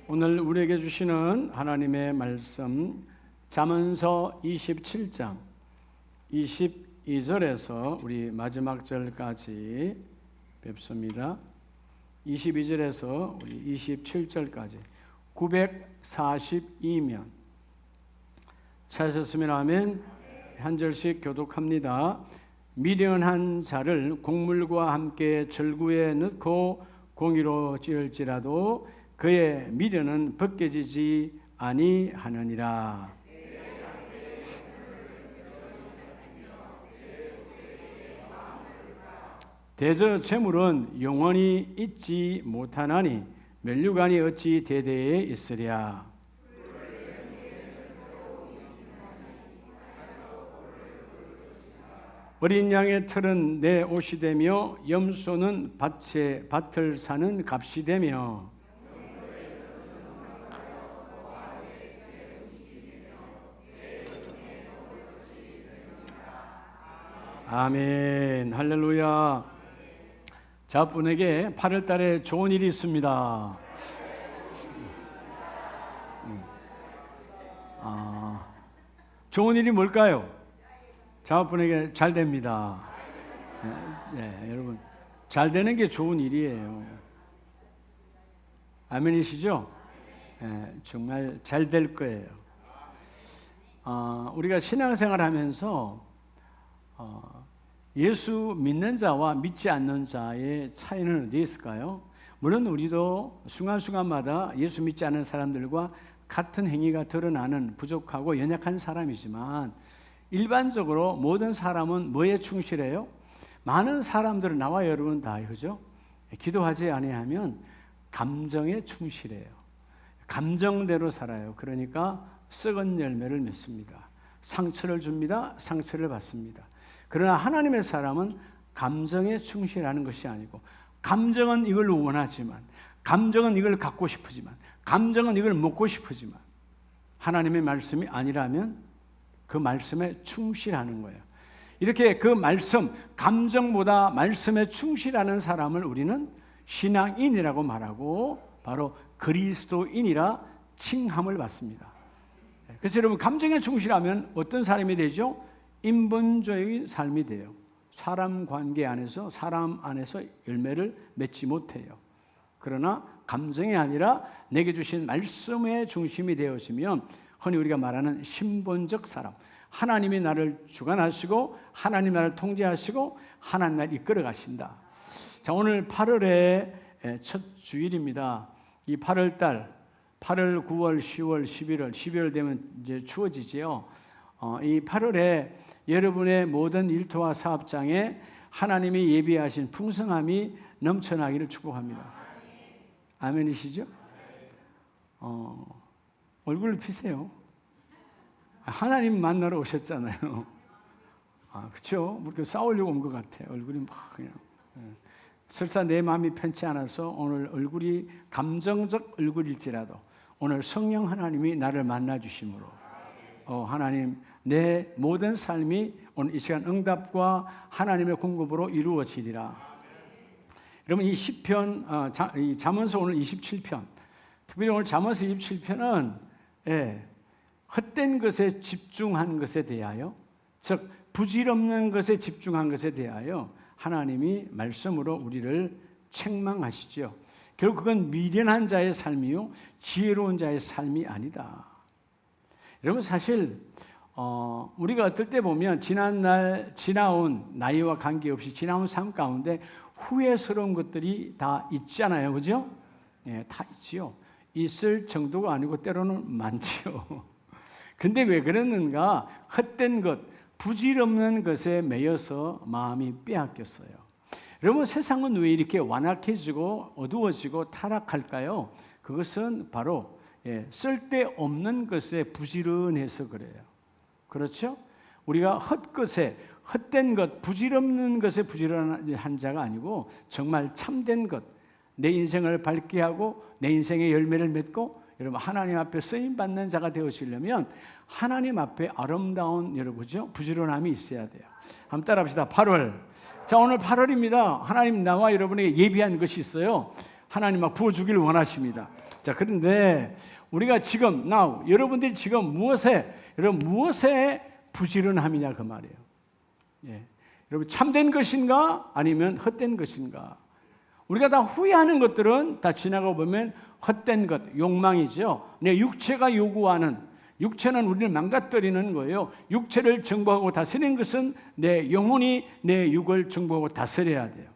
오늘 우리에게 주시는 하나님의 말씀 잠언서 27장 22절에서 우리 마지막 절까지 뵙습니다. 22절에서 우리 27절까지 942면 찾으셨으면 하면 한 절씩 교독합니다. 미련한 자를 곡물과 함께 절구에 넣고 공의로 찌을지라도 그의 미련은 벗겨지지 아니하느니라. 대저 재물은 영원히 있지 못하나니 면류관이 어찌 대대에 있으랴. 어린 양의 털은 내 옷이 되며 염소는 밭을 사는 값이 되며 아멘. 할렐루야. 자, 분에게 8월 달에 좋은 일이 있습니다. 좋은 일이 뭘까요? 자, 분에게 잘 됩니다. 네, 여러분, 잘 되는 게 좋은 일이에요. 아멘이시죠? 네, 정말 잘 될 거예요. 우리가 신앙생활 하면서 예수 믿는 자와 믿지 않는 자의 차이는 어디에 있을까요? 물론 우리도 순간순간마다 예수 믿지 않는 사람들과 같은 행위가 드러나는 부족하고 연약한 사람이지만 일반적으로 모든 사람은 뭐에 충실해요? 많은 사람들은 나와 여러분 다 그죠? 기도하지 아니하면 감정에 충실해요. 감정대로 살아요. 그러니까 썩은 열매를 맺습니다. 상처를 줍니다. 상처를 받습니다. 그러나 하나님의 사람은 감정에 충실하는 것이 아니고 감정은 이걸 원하지만 감정은 이걸 갖고 싶으지만 감정은 이걸 먹고 싶으지만 하나님의 말씀이 아니라면 그 말씀에 충실하는 거예요. 이렇게 그 말씀, 감정보다 말씀에 충실하는 사람을 우리는 신앙인이라고 말하고 바로 그리스도인이라 칭함을 받습니다. 그래서 여러분 감정에 충실하면 어떤 사람이 되죠? 인본주의 삶이 돼요. 사람 관계 안에서 사람 안에서 열매를 맺지 못해요. 그러나 감정이 아니라 내게 주신 말씀의 중심이 되어지면 흔히 우리가 말하는 신본적 사람, 하나님이 나를 주관하시고 하나님 나를 통제하시고 하나님 나를 이끌어 가신다. 자, 오늘 8월의 첫 주일입니다. 이 8월 달 8월, 9월, 10월, 11월, 12월 되면 이제 추워지지요. 이 8월에 여러분의 모든 일터와 사업장에 하나님이 예비하신 풍성함이 넘쳐나기를 축복합니다. 아멘이시죠? 얼굴을 피세요. 하나님 만나러 오셨잖아요. 그렇죠? 그렇게 싸우려고 온 것 같아요. 얼굴이 막 그냥. 설사 내 마음이 편치 않아서 오늘 얼굴이 감정적 얼굴일지라도 오늘 성령 하나님이 나를 만나 주심으로 하나님 내 모든 삶이 오늘 이 시간 응답과 하나님의 공급으로 이루어지리라. 여러분 이 시편, 이 잠언서 오늘 27편, 특별히 오늘 잠언서 27편은 헛된 것에 집중한 것에 대하여, 즉 부질없는 것에 집중한 것에 대하여 하나님이 말씀으로 우리를 책망하시죠. 결국 그건 미련한 자의 삶이요 지혜로운 자의 삶이 아니다. 여러분 사실 우리가 어떨 때 보면 지나온 나이와 관계없이 지나온 삶 가운데 후회스러운 것들이 다 있잖아요. 그죠? 네, 다 있지요. 있을 정도가 아니고 때로는 많지요. 근데 왜 그랬는가? 헛된 것, 부질없는 것에 매여서 마음이 빼앗겼어요. 여러분 세상은 왜 이렇게 완악해지고 어두워지고 타락할까요? 그것은 바로 쓸데없는 것에 부지런해서 그래요. 그렇죠? 우리가 헛것에, 헛된 것, 부질없는 것에 부지런한 자가 아니고 정말 참된 것, 내 인생을 밝게 하고 내 인생의 열매를 맺고 여러분 하나님 앞에 쓰임받는 자가 되어지려면 하나님 앞에 아름다운 여러분 부지런함이 있어야 돼요. 한번 따라합시다. 8월. 자, 오늘 8월입니다. 하나님 나와 여러분에게 예비한 것이 있어요. 하나님 막 부어주기를 원하십니다. 자, 그런데 우리가 지금 여러분들이 지금 무엇에 부지런함이냐 그 말이에요. 예. 여러분, 참된 것인가 아니면 헛된 것인가? 우리가 다 후회하는 것들은 다 지나가 보면 헛된 것, 욕망이죠. 내 육체가 요구하는, 육체는 우리를 망가뜨리는 거예요. 육체를 정복하고 다스리는 것은 내 영혼이 내 육을 정복하고 다스려야 돼요.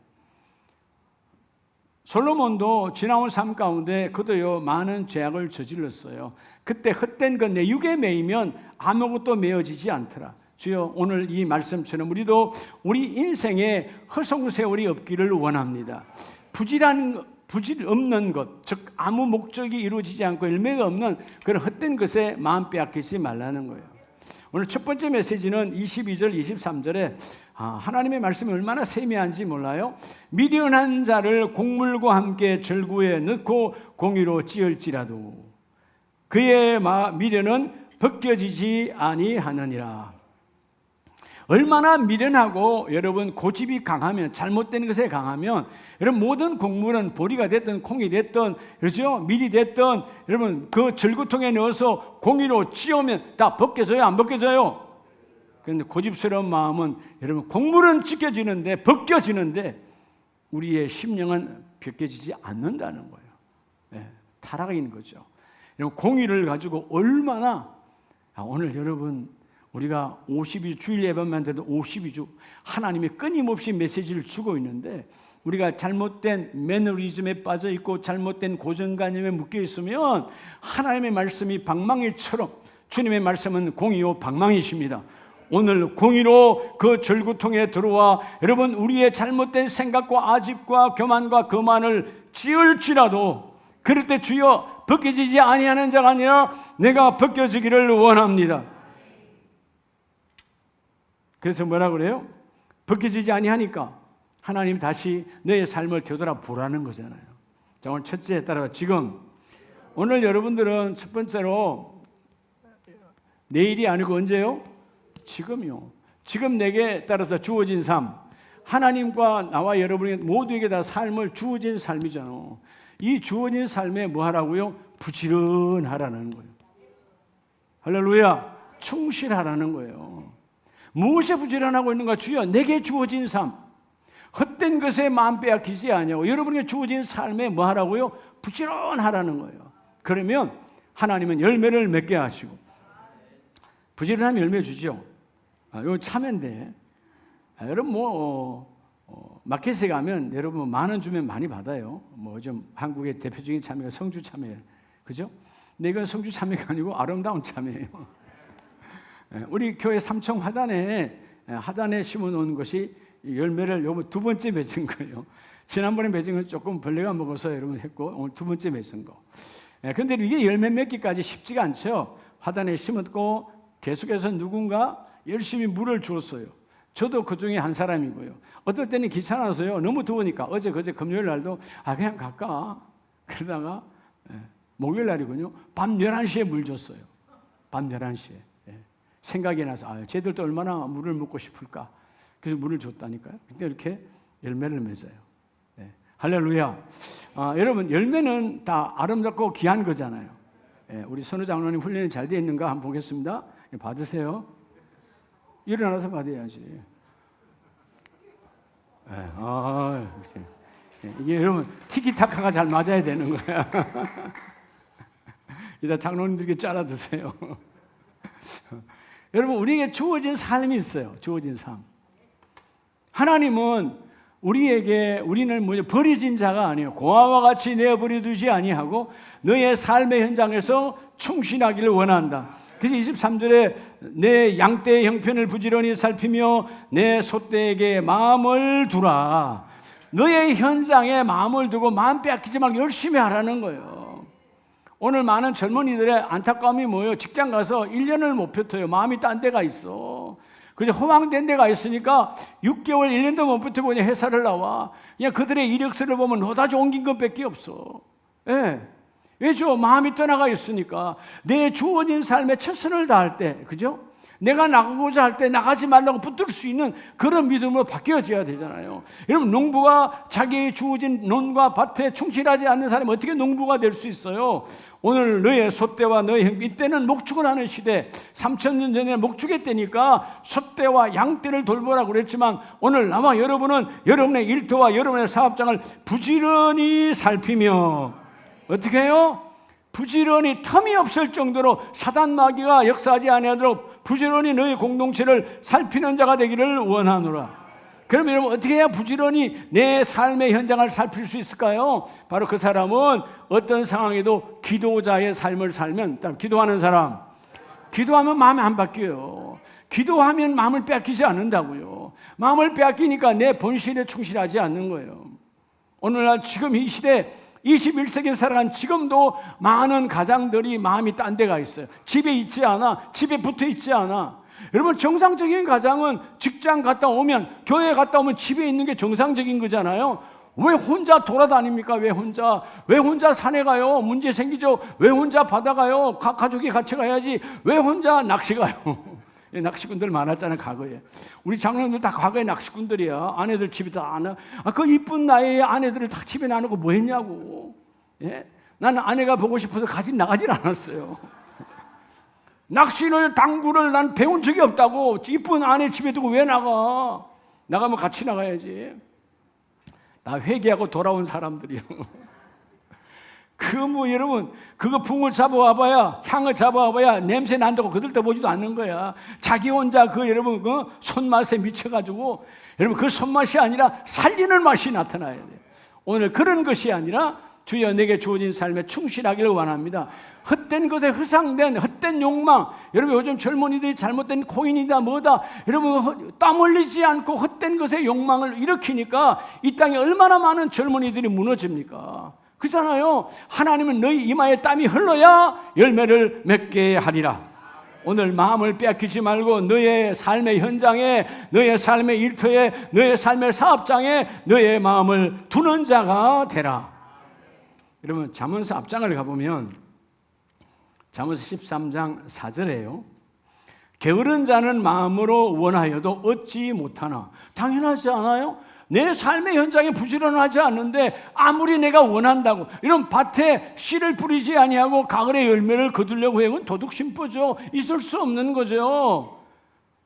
솔로몬도 지나온 삶 가운데 그도요 많은 죄악을 저질렀어요. 그때 헛된 것 내 육에 매이면 아무것도 매어지지 않더라. 주여, 오늘 이 말씀처럼 우리도 우리 인생에 허송세월이 없기를 원합니다. 부질 없는 것, 즉 아무 목적이 이루어지지 않고 열매가 없는 그런 헛된 것에 마음 빼앗기지 말라는 거예요. 오늘 첫 번째 메시지는 22절, 23절에 하나님의 말씀이 얼마나 세미한지 몰라요. 미련한 자를 곡물과 함께 절구에 넣고 공의로 찌을지라도 그의 미련은 벗겨지지 아니하느니라. 얼마나 미련하고 여러분 고집이 강하면, 잘못된 것에 강하면, 여러분 모든 곡물은 보리가 됐든 콩이 됐든, 그렇죠? 밀이 됐든, 여러분 그 절구통에 넣어서 공의로 찌우면 다 벗겨져요, 안 벗겨져요? 그런데 고집스러운 마음은 여러분 곡물은 찢겨지는데, 벗겨지는데 우리의 심령은 벗겨지지 않는다는 거예요. 네, 타락이 있는 거죠. 여러분 공의를 가지고 얼마나 오늘 여러분 우리가 52주 주일 예배만 돼도 52주 하나님이 끊임없이 메시지를 주고 있는데 우리가 잘못된 매너리즘에 빠져 있고 잘못된 고정관념에 묶여 있으면 하나님의 말씀이 방망이처럼, 주님의 말씀은 공의요 방망이십니다. 오늘 공의로 그 절구통에 들어와 여러분 우리의 잘못된 생각과 아집과 교만과 거만을 찌울지라도 그럴 때 주여 벗겨지지 아니하는 자가 아니라 내가 벗겨지기를 원합니다. 그래서 뭐라 그래요? 벗겨지지 아니하니까 하나님 다시 너의 삶을 되돌아보라는 거잖아요. 자, 오늘 첫째에 따라 지금 오늘 여러분들은 첫 번째로 내일이 아니고 언제요? 지금요. 지금 내게 따라서 주어진 삶, 하나님과 나와 여러분이 모두에게 다 삶을 주어진 삶이잖아. 이 주어진 삶에 뭐 하라고요? 부지런하라는 거예요. 할렐루야. 충실하라는 거예요. 무엇에 부지런하고 있는가? 주여, 내게 주어진 삶, 헛된 것에 마음 빼앗기지 아니하고 여러분에게 주어진 삶에 뭐 하라고요? 부지런하라는 거예요. 그러면 하나님은 열매를 맺게 하시고, 부지런하면 열매 주죠. 이거 참외인데, 여러분 마켓에 가면 여러분 10,000원 주면 많이 받아요. 좀 한국의 대표적인 참외가 성주 참외, 그죠? 근데 이건 성주 참외가 아니고 아름다운 참외예요. 우리 교회 삼청 하단에 심어놓은 것이 열매를 요번 두 번째 맺은 거예요. 지난번에 맺은 건 조금 벌레가 먹어서 여러분 했고 오늘 두 번째 맺은 거. 그런데 이게 열매 맺기까지 쉽지가 않죠. 하단에 심었고 계속해서 누군가 열심히 물을 주었어요. 저도 그 중에 한 사람이고요. 어떨 때는 귀찮아서요. 너무 더우니까 어제 그제 금요일 날도 그냥 갈까? 그러다가 목요일 날이군요. 밤 11시에 물 줬어요. 밤 11시에. 생각이 나서 쟤들도 얼마나 물을 먹고 싶을까? 그래서 물을 줬다니까요. 근데 이렇게 열매를 맺어요. 네. 할렐루야. 여러분 열매는 다 아름답고 귀한 거잖아요. 우리 선우 장로님 훈련이 잘 되어 있는가 한번 보겠습니다. 받으세요. 일어나서 받아야지. 이게 여러분 티키타카가 잘 맞아야 되는 거야. 이따 장로님들께 잘라 드세요. 여러분 우리에게 주어진 삶이 있어요. 주어진 삶. 하나님은 우리는 버려진 자가 아니에요. 고아와 같이 내어버려 두지 아니하고 너의 삶의 현장에서 충실하기를 원한다. 그래서 23절에 내 양떼의 형편을 부지런히 살피며 내 소떼에게 마음을 두라. 너의 현장에 마음을 두고 마음 빼앗기지 말고 열심히 하라는 거예요. 오늘 많은 젊은이들의 안타까움이 뭐예요? 직장 가서 1년을 못 버텨요. 마음이 딴 데가 있어. 그저 허황된 데가 있으니까 6개월, 1년도 못 버티고 그냥 회사를 나와. 그냥 그들의 이력서를 보면 노다지 옮긴 것밖에 없어. 왜죠? 마음이 떠나가 있으니까. 내 주어진 삶에 최선을 다할 때, 그죠? 내가 나가고자 할 때 나가지 말라고 붙들 수 있는 그런 믿음으로 바뀌어져야 되잖아요. 여러분, 농부가 자기의 주어진 논과 밭에 충실하지 않는 사람이 어떻게 농부가 될 수 있어요? 오늘 너의 소떼와 너의 형, 이때는 목축을 하는 시대, 3000년 전에 목축의 때니까 소떼와 양떼를 돌보라고 그랬지만 오늘 나와 여러분은 여러분의 일터와 여러분의 사업장을 부지런히 살피며 어떻게 해요? 부지런히 텀이 없을 정도로 사단 마귀가 역사하지 아니하도록 부지런히 너의 공동체를 살피는 자가 되기를 원하노라. 그럼 여러분 어떻게 해야 부지런히 내 삶의 현장을 살필 수 있을까요? 바로 그 사람은 어떤 상황에도 기도자의 삶을 살면, 기도하는 사람, 기도하면 마음이 안 바뀌어요. 기도하면 마음을 빼앗기지 않는다고요. 마음을 빼앗기니까 내 본실에 충실하지 않는 거예요. 오늘날 지금 이 시대 21세기에 살아간 지금도 많은 가장들이 마음이 딴 데가 있어요. 집에 있지 않아. 집에 붙어 있지 않아. 여러분, 정상적인 가장은 직장 갔다 오면, 교회 갔다 오면 집에 있는 게 정상적인 거잖아요. 왜 혼자 돌아다닙니까? 왜 혼자 산에 가요? 문제 생기죠. 왜 혼자 바다 가요? 가족이 같이 가야지. 왜 혼자 낚시 가요? 낚시꾼들 많았잖아요, 과거에. 우리 장로님들 다 과거에 낚시꾼들이야. 아내들 집에 다 안 와. 그 이쁜 나이에 아내들을 다 집에 놔놓고 뭐 했냐고. 예? 나는 아내가 보고 싶어서 나가질 않았어요. 낚시를, 당구를 난 배운 적이 없다고. 이쁜 아내 집에 두고 왜 나가? 나가면 같이 나가야지. 나 회개하고 돌아온 사람들이요. 여러분, 그거 붕을 잡아와봐야, 향을 잡아와봐야 냄새 난다고 그들도 보지도 않는 거야. 자기 혼자 여러분, 손맛에 미쳐가지고, 여러분, 그 손맛이 아니라 살리는 맛이 나타나야 돼요. 오늘 그런 것이 아니라 주여 내게 주어진 삶에 충실하기를 원합니다. 헛된 것에 허상된 헛된 욕망, 여러분 요즘 젊은이들이 잘못된 코인이다 뭐다, 여러분 땀 흘리지 않고 헛된 것에 욕망을 일으키니까 이 땅에 얼마나 많은 젊은이들이 무너집니까? 그렇잖아요. 하나님은 너희 이마에 땀이 흘러야 열매를 맺게 하리라. 오늘 마음을 빼앗기지 말고 너의 삶의 현장에, 너의 삶의 일터에, 너의 삶의 사업장에 너의 마음을 두는 자가 되라. 여러분, 잠언서 앞장을 가보면 잠언서 13장 4절에요. 게으른 자는 마음으로 원하여도 얻지 못하나. 당연하지 않아요? 내 삶의 현장에 부지런하지 않는데 아무리 내가 원한다고, 이런 밭에 씨를 뿌리지 아니하고 가을의 열매를 거두려고 해요. 도둑심보죠. 있을 수 없는 거죠.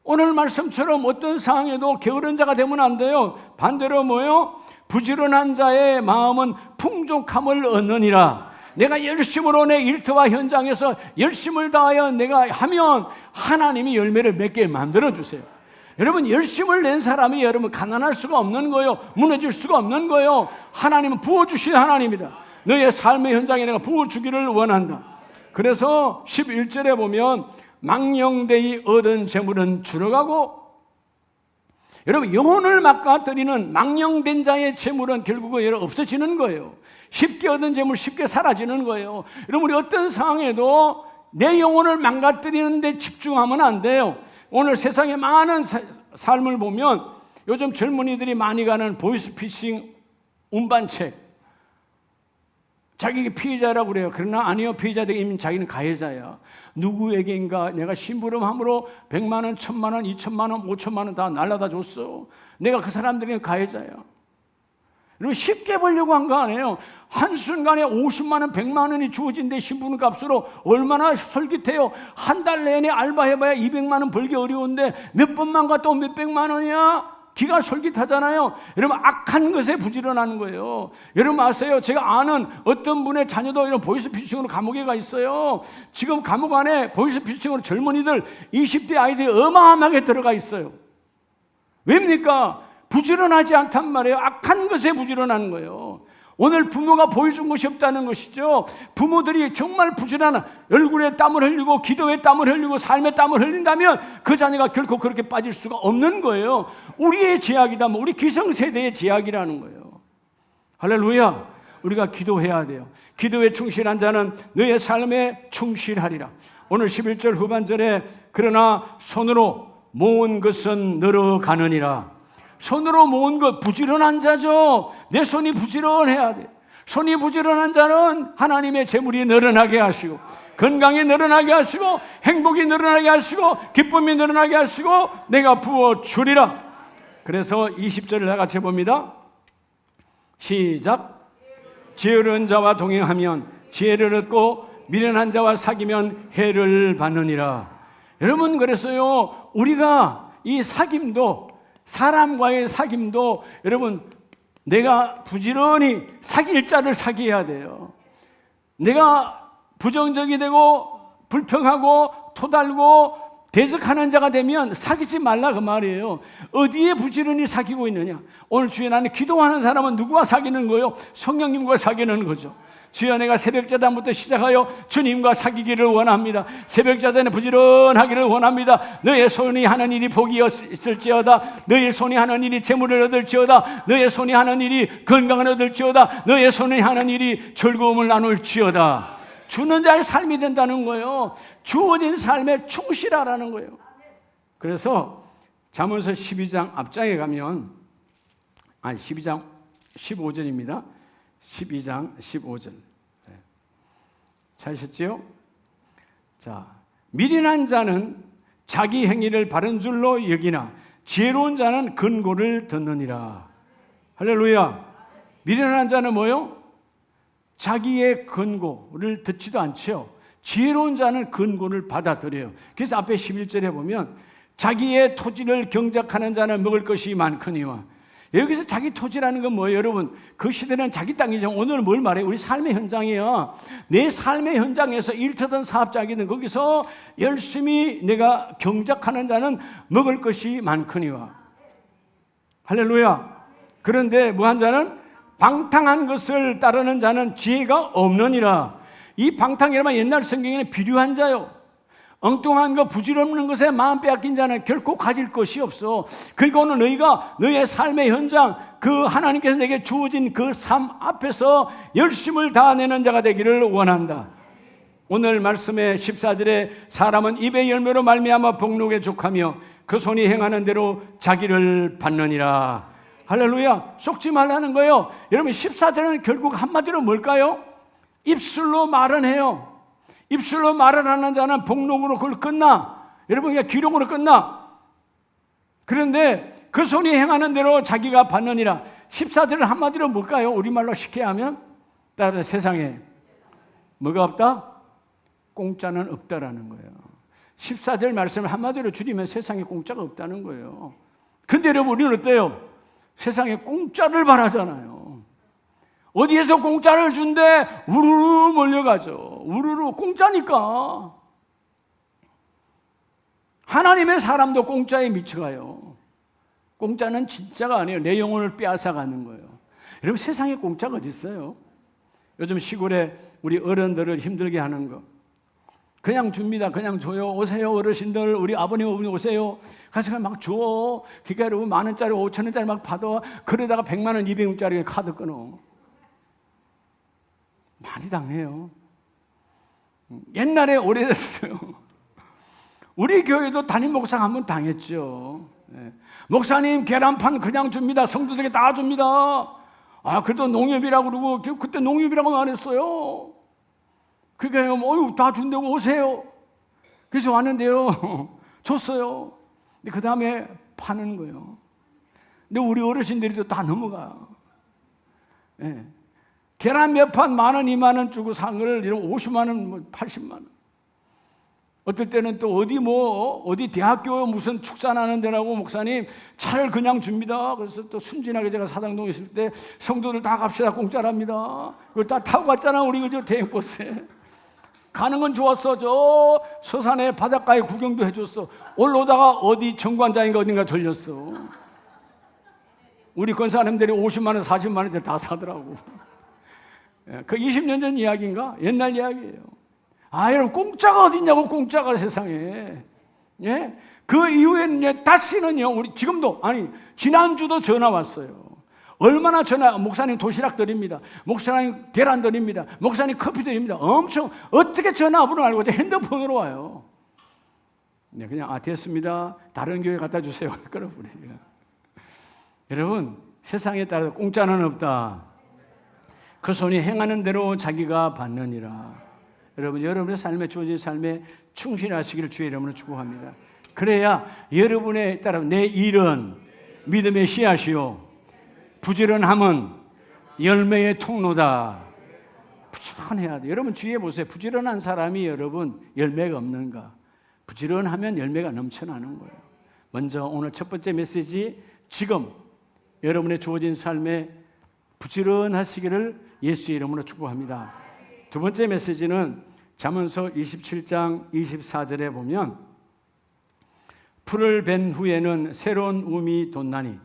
오늘 말씀처럼 어떤 상황에도 게으른 자가 되면 안 돼요. 반대로 뭐예요? 부지런한 자의 마음은 풍족함을 얻느니라. 내가 열심으로 내 일터와 현장에서 열심을 다하여 내가 하면 하나님이 열매를 맺게 만들어주세요. 여러분, 열심을 낸 사람이 여러분 가난할 수가 없는 거예요. 무너질 수가 없는 거예요. 하나님은 부어주신 하나님이다. 너의 삶의 현장에 내가 부어주기를 원한다. 그래서 11절에 보면 망령되이 얻은 재물은 줄어가고, 여러분 영혼을 망가뜨리는 망령된 자의 재물은 결국은 여러분 없어지는 거예요. 쉽게 얻은 재물 쉽게 사라지는 거예요. 여러분, 우리 어떤 상황에도 내 영혼을 망가뜨리는 데 집중하면 안 돼요. 오늘 세상에 많은 삶을 보면 요즘 젊은이들이 많이 가는 보이스피싱 운반책, 자기가 피해자라고 그래요. 그러나 아니요, 피해자들이 이미 자기는 가해자야. 누구에게인가 내가 심부름함으로 100만 원, 1000만 원, 2000만 원, 5000만 원 다 날라다 줬어. 내가 그 사람들에게 가해자야. 여러분, 쉽게 벌려고 한 거 아니에요. 한순간에 50만 원, 100만 원이 주어진 데 신부는 값으로 얼마나 솔깃해요. 한 달 내내 알바해봐야 200만 원 벌기 어려운데 몇 번만 갔다 오면 몇백만 원이야? 기가 솔깃하잖아요. 여러분, 악한 것에 부지런하는 거예요. 여러분 아세요? 제가 아는 어떤 분의 자녀도 이런 보이스피싱으로 감옥에 가 있어요. 지금 감옥 안에 보이스피싱으로 젊은이들 20대 아이들이 어마어마하게 들어가 있어요. 왜입니까? 부지런하지 않단 말이에요. 악한 것에 부지런하는 거예요. 오늘 부모가 보여준 것이 없다는 것이죠. 부모들이 정말 부지런한, 얼굴에 땀을 흘리고 기도에 땀을 흘리고 삶에 땀을 흘린다면 그 자녀가 결코 그렇게 빠질 수가 없는 거예요. 우리의 제약이다, 우리 기성세대의 제약이라는 거예요. 할렐루야. 우리가 기도해야 돼요. 기도에 충실한 자는 너의 삶에 충실하리라. 오늘 11절 후반절에 그러나 손으로 모은 것은 늘어가느니라. 손으로 모은 것, 부지런한 자죠. 내 손이 부지런해야 돼. 손이 부지런한 자는 하나님의 재물이 늘어나게 하시고, 건강이 늘어나게 하시고 행복이 늘어나게 하시고 기쁨이 늘어나게 하시고 내가 부어주리라. 그래서 20절을 다 같이 봅니다. 시작. 지혜로운 자와 동행하면 지혜를 얻고 미련한 자와 사귀면 해를 받느니라. 여러분, 그래서요, 우리가 이 사귐도, 사람과의 사귐도 여러분, 내가 부지런히 사귈 자를 사귀어야 돼요. 내가 부정적이 되고 불평하고 토달고 대적하는 자가 되면 사귀지 말라 그 말이에요. 어디에 부지런히 사귀고 있느냐? 오늘 주여, 나는 기도하는 사람은 누구와 사귀는 거예요? 성령님과 사귀는 거죠. 주여, 내가 새벽자단부터 시작하여 주님과 사귀기를 원합니다. 새벽자단에 부지런하기를 원합니다. 너의 손이 하는 일이 복이 있을지어다. 너의 손이 하는 일이 재물을 얻을지어다. 너의 손이 하는 일이 건강을 얻을지어다. 너의 손이 하는 일이 즐거움을 나눌지어다. 주는 자의 삶이 된다는 거예요. 주어진 삶에 충실하라는 거예요. 그래서 잠언서 12장 앞장에 가면 12장 15절입니다. 12장 15절. 찾으셨지요? 자, 미련한 자는 자기 행위를 바른 줄로 여기나 지혜로운 자는 근고를 듣느니라. 할렐루야. 미련한 자는 뭐요? 자기의 근고를 듣지도 않죠. 지혜로운 자는 근고를 받아들여요. 그래서 앞에 11절에 보면 자기의 토지를 경작하는 자는 먹을 것이 많거니와. 여기서 자기 토지라는 건 뭐예요? 여러분, 그 시대는 자기 땅이죠. 오늘은 뭘 말해요? 우리 삶의 현장이에요. 내 삶의 현장에서 일터든 사업장이든 거기서 열심히 내가 경작하는 자는 먹을 것이 많거니와. 할렐루야. 그런데 무한 자는 방탕한 것을 따르는 자는 지혜가 없느니라. 이 방탕이라면 옛날 성경에는 비류한 자요, 엉뚱한 거 부질없는 것에 마음 빼앗긴 자는 결코 가질 것이 없어. 그러니까 오늘 너희가 너의 삶의 현장, 그 하나님께서 내게 주어진 그 삶 앞에서 열심을 다하는 자가 되기를 원한다. 오늘 말씀의 14절에 사람은 입의 열매로 말미암아 복록에 족하며 그 손이 행하는 대로 자기를 받느니라. 할렐루야. 속지 말라는 거예요. 여러분, 14절은 결국 한마디로 뭘까요? 입술로 말은 해요. 입술로 말을 하는 자는 복록으로 그걸 끝나. 여러분, 그냥 기록으로 끝나. 그런데 그 손이 행하는 대로 자기가 받느니라. 14절은 한마디로 뭘까요? 우리말로 쉽게 하면 따라서 세상에 뭐가 없다? 공짜는 없다라는 거예요. 14절 말씀을 한마디로 줄이면 세상에 공짜가 없다는 거예요. 근데 여러분, 우리는 어때요? 세상에 공짜를 바라잖아요. 어디에서 공짜를 준대? 우르르 몰려가죠. 우르르 공짜니까. 하나님의 사람도 공짜에 미쳐가요. 공짜는 진짜가 아니에요. 내 영혼을 빼앗아가는 거예요. 여러분, 세상에 공짜가 어디 있어요? 요즘 시골에 우리 어른들을 힘들게 하는 거 그냥 줍니다. 그냥 줘요. 오세요 어르신들, 우리 아버님 어머니 오세요. 가서 막 줘. 그러니까 여러분, 10,000원짜리 5,000원짜리 막 받아. 그러다가 100만 원 200원짜리 카드 끊어. 많이 당해요. 옛날에 오래됐어요. 우리 교회도 담임 목사가 한번 당했죠. 목사님 계란판 그냥 줍니다. 성도들에게 다 줍니다. 그래도 농협이라고 그러고, 그때 농협이라고 말했어요. 그러니까 다 준다고 오세요. 그래서 왔는데요, 줬어요. 근데 그 다음에 파는 거예요. 근데 우리 어르신들이 다 넘어가. 예. 계란 몇 판 10,000원, 20,000원 주고 산 거를 50만 원, 80만 원. 어떨 때는 또 어디 대학교 무슨 축산하는 데라고 목사님 차를 그냥 줍니다. 그래서 또 순진하게 제가 사당동에 있을 때 성도들 다 갑시다, 공짜랍니다. 그걸 다 타고 갔잖아, 우리 그저 대행버스에. 가는 건 좋았어. 저 서산에 바닷가에 구경도 해줬어. 올라오다가 어디 정관장인가 어딘가 들렸어. 우리 건 사람들이 50만 원, 40만 원짜리 다 사더라고. 그 20년 전 이야기인가? 옛날 이야기예요. 여러분, 공짜가 어딨냐고, 공짜가 세상에. 예? 그 이후에는 다시는요, 우리 지금도, 지난주도 전화 왔어요. 얼마나 전화, 목사님 도시락 드립니다. 목사님 계란 드립니다. 목사님 커피 드립니다. 엄청, 어떻게 전화번호 알고 핸드폰으로 와요. 네, 그냥, 됐습니다. 다른 교회 갖다 주세요. 끊어버려요. 여러분, 세상에 따라서 공짜는 없다. 그 손이 행하는 대로 자기가 받느니라. 여러분, 여러분의 삶에 주어진 삶에 충실하시기를 주의 이름으로 축복합니다. 그래야 여러분에 따라 내 일은 믿음의 씨앗이요 부지런함은 열매의 통로다. 부지런해야 돼. 여러분 주위에 보세요. 부지런한 사람이 여러분 열매가 없는가? 부지런하면 열매가 넘쳐나는 거예요. 먼저 오늘 첫 번째 메시지, 지금 여러분의 주어진 삶에 부지런하시기를 예수의 이름으로 축복합니다. 두 번째 메시지는 잠언서 27장 24절에 보면 풀을 벤 후에는 새로운 움이 돋나니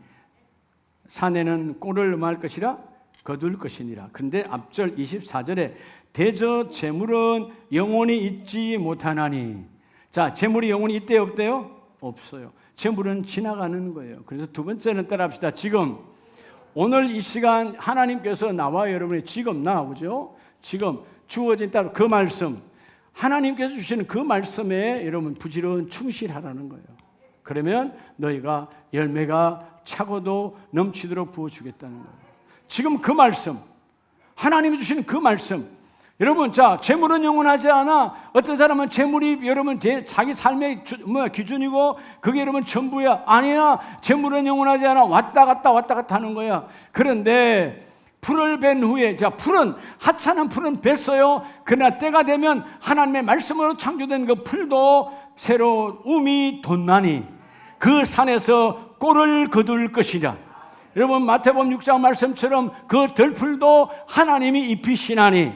산에는 꿀을 말 것이라 거둘 것이니라. 근데 앞절 24절에 대저 재물은 영원히 있지 못하나니. 자, 재물이 영원히 있대요, 없대요? 없어요. 재물은 지나가는 거예요. 그래서 두 번째는 따라합시다. 지금 오늘 이 시간 하나님께서 나와 여러분의 지금 나오죠. 지금 주어진 따로 그 말씀, 하나님께서 주시는 그 말씀에 여러분 부지런 충실하라는 거예요. 그러면 너희가 열매가 차고도 넘치도록 부어주겠다는 거예요. 지금 그 말씀, 하나님이 주시는 그 말씀. 여러분, 자, 재물은 영원하지 않아. 어떤 사람은 재물이 여러분 자기 삶의 기준이고 그게 여러분 전부야. 아니야. 재물은 영원하지 않아. 왔다 갔다 하는 거야. 그런데 풀을 벤 후에, 자, 풀은, 하찮은 풀은 뱄어요. 그러나 때가 되면 하나님의 말씀으로 창조된 그 풀도 새로 움이 돋나니 그 산에서 꿀을 거둘 것이라. 여러분, 마태복음 6장 말씀처럼 그 들풀도 하나님이 입히시나니.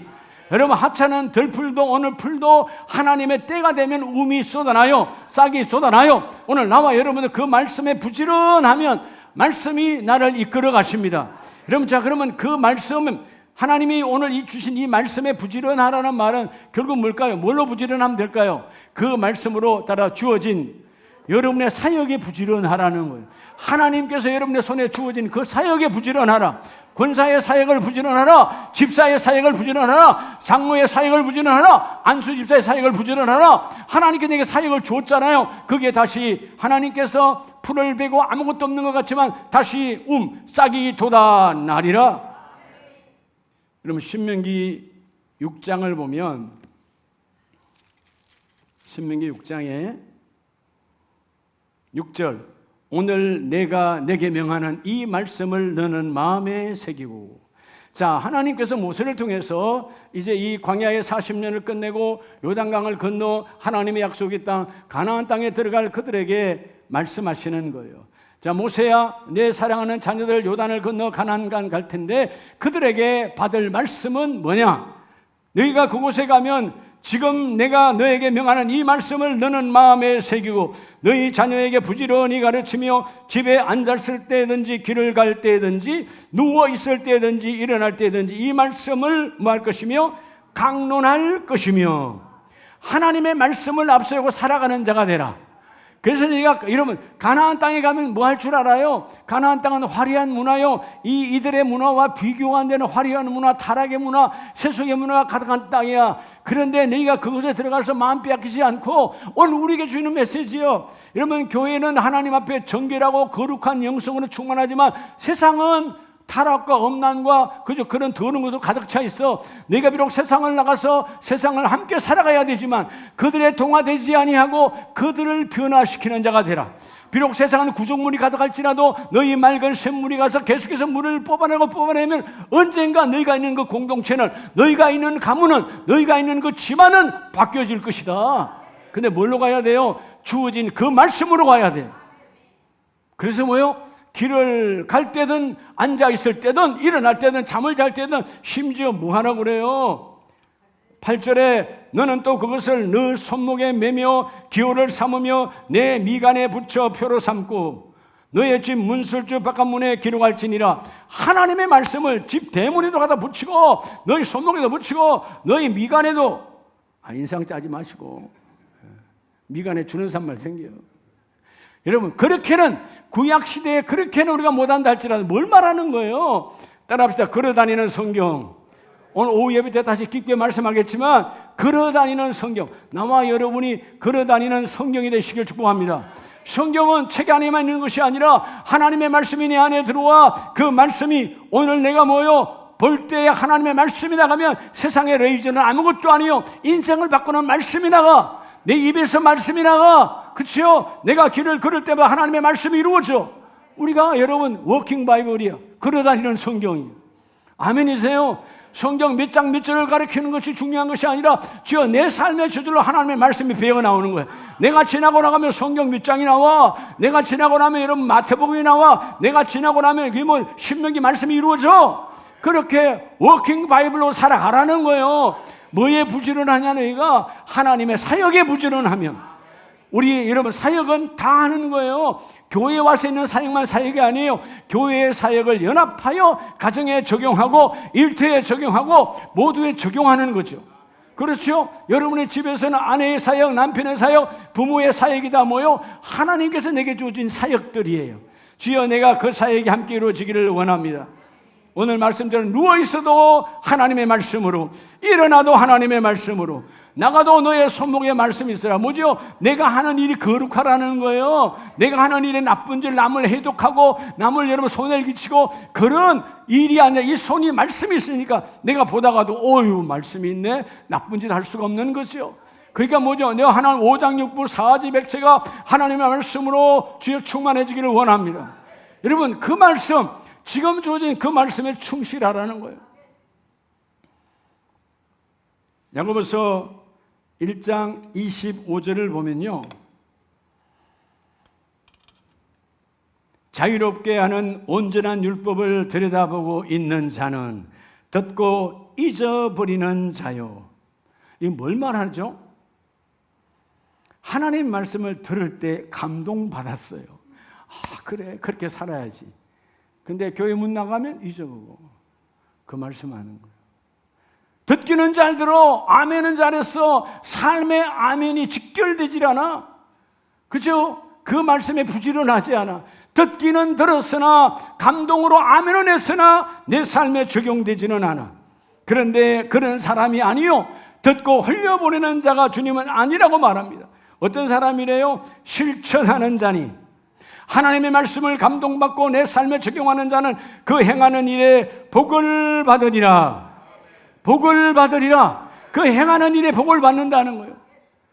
여러분, 하찮은 들풀도 오늘 풀도 하나님의 때가 되면 움이 쏟아나요. 싹이 쏟아나요. 오늘 나와 여러분들 그 말씀에 부지런하면 말씀이 나를 이끌어 가십니다. 여러분, 자, 그러면 그 말씀은 하나님이 오늘 이 주신 이 말씀에 부지런하라는 말은 결국 뭘까요? 뭘로 부지런하면 될까요? 그 말씀으로 따라 주어진 여러분의 사역에 부지런하라는 거예요. 하나님께서 여러분의 손에 주어진 그 사역에 부지런하라. 권사의 사역을 부지런하라. 집사의 사역을 부지런하라. 장로의 사역을 부지런하라. 안수 집사의 사역을 부지런하라. 하나님께 내게 사역을 줬잖아요. 그게 다시 하나님께서 풀을 베고 아무것도 없는 것 같지만 다시 싹이 돋아나리라. 여러분, 신명기 6장을 보면 신명기 6장에 6절, 오늘 내가 내게 명하는 이 말씀을 너는 마음에 새기고. 자, 하나님께서 모세를 통해서 이제 이 광야의 40년을 끝내고 요단강을 건너 하나님의 약속의 땅 가나안 땅에 들어갈 그들에게 말씀하시는 거예요. 자, 모세야, 내 사랑하는 자녀들 요단을 건너 가나안강 갈 텐데 그들에게 받을 말씀은 뭐냐? 너희가 그곳에 가면 지금 내가 너에게 명하는 이 말씀을 너는 마음에 새기고 너희 자녀에게 부지런히 가르치며 집에 앉았을 때든지 길을 갈 때든지 누워 있을 때든지 일어날 때든지 이 말씀을 뭐 할 것이며 강론할 것이며 하나님의 말씀을 앞세우고 살아가는 자가 되라. 그래서 너희가 이러면 가나안 땅에 가면 뭐 할 줄 알아요? 가나안 땅은 화려한 문화요. 이들의 문화와 비교가 안 되는 화려한 문화, 타락의 문화, 세속의 문화가 가득한 땅이야. 그런데 너희가 그곳에 들어가서 마음 빼앗기지 않고 오늘 우리에게 주는 메시지요. 여러분, 교회는 하나님 앞에 정결하고 거룩한 영성으로 충만하지만 세상은 타락과 엄난과 그저 그런 더러운 것으로 가득 차 있어. 내가 비록 세상을 나가서 세상을 함께 살아가야 되지만 그들의 동화되지 아니하고 그들을 변화시키는 자가 되라. 비록 세상은 구속물이 가득할지라도 너희 맑은 샘물이 가서 계속해서 물을 뽑아내면 언젠가 너희가 있는 그 공동체는, 너희가 있는 가문은, 너희가 있는 그 집안은 바뀌어질 것이다. 근데 뭘로 가야 돼요? 주어진 그 말씀으로 가야 돼. 그래서 뭐요? 길을 갈 때든 앉아 있을 때든 일어날 때든 잠을 잘 때든 심지어 뭐 하라고 그래요? 8절에 너는 또 그것을 너 손목에 매며 기호를 삼으며 내 미간에 붙여 표로 삼고 너의 집 문술주 바깥문에 기록할지니라. 하나님의 말씀을 집 대문에도 갖다 붙이고 너희 손목에도 붙이고 너희 미간에도, 인상 짜지 마시고 미간에 주는 산말 생겨요. 여러분, 그렇게는 구약시대에 그렇게는 우리가 못한다 할지라도 뭘 말하는 거예요? 따라합시다. 걸어다니는 성경. 오늘 오후 예배 때 다시 깊게 말씀하겠지만 걸어다니는 성경, 나와 여러분이 걸어다니는 성경이 되시길 축복합니다. 성경은 책 안에만 있는 것이 아니라 하나님의 말씀이 내 안에 들어와 그 말씀이 오늘 내가 뭐요? 볼 때에 하나님의 말씀이 나가면 세상의 레이저는 아무것도 아니요. 인생을 바꾸는 말씀이 나가. 내 입에서 말씀이 나가. 그렇죠? 내가 길을 걸을 때마다 하나님의 말씀이 이루어져. 우리가 여러분 워킹 바이블이야. 걸어다니는 성경이에요. 아멘이세요? 성경 몇 장 몇 절을 가르치는 것이 중요한 것이 아니라 주여 내 삶의 저절로 하나님의 말씀이 배어 나오는 거예요. 내가 지나고 나가면 성경 몇 장이 나와. 내가 지나고 나면 여러분 마태복음이 나와. 내가 지나고 나면 신명기 말씀이 이루어져. 그렇게 워킹 바이블로 살아가라는 거예요. 뭐에 부지런하냐 너희가? 하나님의 사역에 부지런하면. 우리 여러분 사역은 다 하는 거예요. 교회에 와서 있는 사역만 사역이 아니에요. 교회의 사역을 연합하여 가정에 적용하고 일터에 적용하고 모두에 적용하는 거죠. 그렇죠? 여러분의 집에서는 아내의 사역, 남편의 사역, 부모의 사역이 다 뭐요? 하나님께서 내게 주어진 사역들이에요. 주여 내가 그 사역이 함께 이루어지기를 원합니다. 오늘 말씀대로 누워있어도 하나님의 말씀으로, 일어나도 하나님의 말씀으로, 나가도 너의 손목에 말씀이 있어라. 뭐죠? 내가 하는 일이 거룩하라는 거예요. 내가 하는 일에 나쁜 짓 남을 해독하고 남을 여러분 손해를 끼치고 그런 일이 아니라 이 손이 말씀이 있으니까 내가 보다가도 어휴 말씀이 있네. 나쁜 짓 할 수가 없는 거죠. 그러니까 뭐죠? 내가 하나님 오장육부 사지백체가 하나님의 말씀으로 주여 충만해지기를 원합니다. 여러분 그 말씀, 지금 주어진 그 말씀에 충실하라는 거예요. 야고보서 1장 25절을 보면요, 자유롭게 하는 온전한 율법을 들여다보고 있는 자는 듣고 잊어버리는 자요. 이게 뭘 말하죠? 하나님 말씀을 들을 때 감동받았어요. 그래 그렇게 살아야지. 근데 교회 문 나가면 잊어보고 그 말씀 하는 거예요. 듣기는 잘 들어, 아멘은 잘했어. 삶의 아멘이 직결되질 않아. 그죠? 그 말씀에 부지런하지 않아. 듣기는 들었으나 감동으로 아멘은 했으나 내 삶에 적용되지는 않아. 그런데 그런 사람이 아니요, 듣고 흘려보내는 자가 주님은 아니라고 말합니다. 어떤 사람이래요? 실천하는 자니, 하나님의 말씀을 감동받고 내 삶에 적용하는 자는 그 행하는 일에 복을 받으리라. 복을 받으리라. 그 행하는 일에 복을 받는다는 거예요.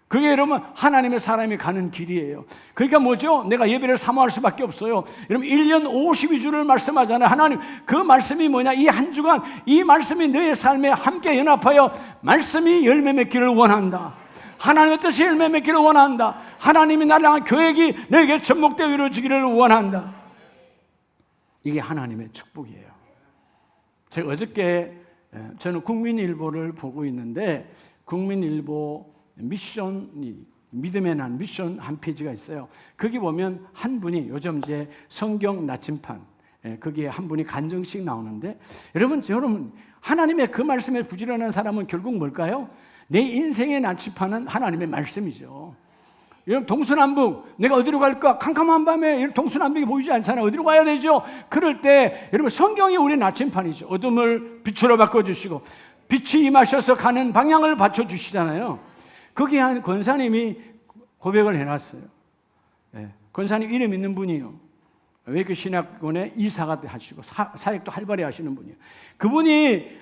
그게 여러분 하나님의 사람이 가는 길이에요. 그러니까 뭐죠? 내가 예배를 사모할 수밖에 없어요. 여러분 1년 52주를 말씀하잖아요. 하나님 그 말씀이 뭐냐? 이 한 주간 이 말씀이 너의 삶에 함께 연합하여 말씀이 열매 맺기를 원한다. 하나님의 뜻이 열매 맺기를 원한다. 하나님이 나를 향한 계획이 너에게 접목되어 이루어지기를 원한다. 이게 하나님의 축복이에요. 제가 어저께 저는 국민일보를 보고 있는데 국민일보 미션이 믿음의 난 미션 한 페이지가 있어요. 거기 보면 한 분이 요즘 이제 성경 나침판 거기에 한 분이 간증씩 나오는데 여러분 하나님의 그 말씀에 부지런한 사람은 결국 뭘까요? 내 인생의 나침판은 하나님의 말씀이죠. 여러분 동서남북 내가 어디로 갈까? 캄캄한 밤에 동서남북이 보이지 않잖아요. 어디로 가야 되죠? 그럴 때 여러분 성경이 우리 나침판이죠. 어둠을 빛으로 바꿔주시고 빛이 임하셔서 가는 방향을 받쳐주시잖아요. 거기에 한 권사님이 고백을 해놨어요. 권사님 이름 있는 분이에요. 외교 신학원에 이사가 하시고 사역도 활발히 하시는 분이에요. 그분이